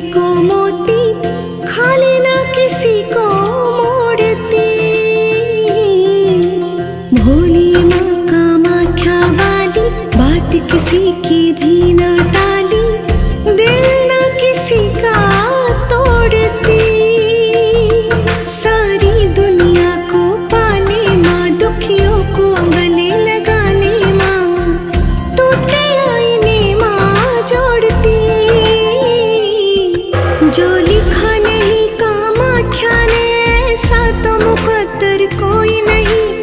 को मोती खा लेना किसी को मोड़ती। भोली माँ कामाख्या वाली बात किसी की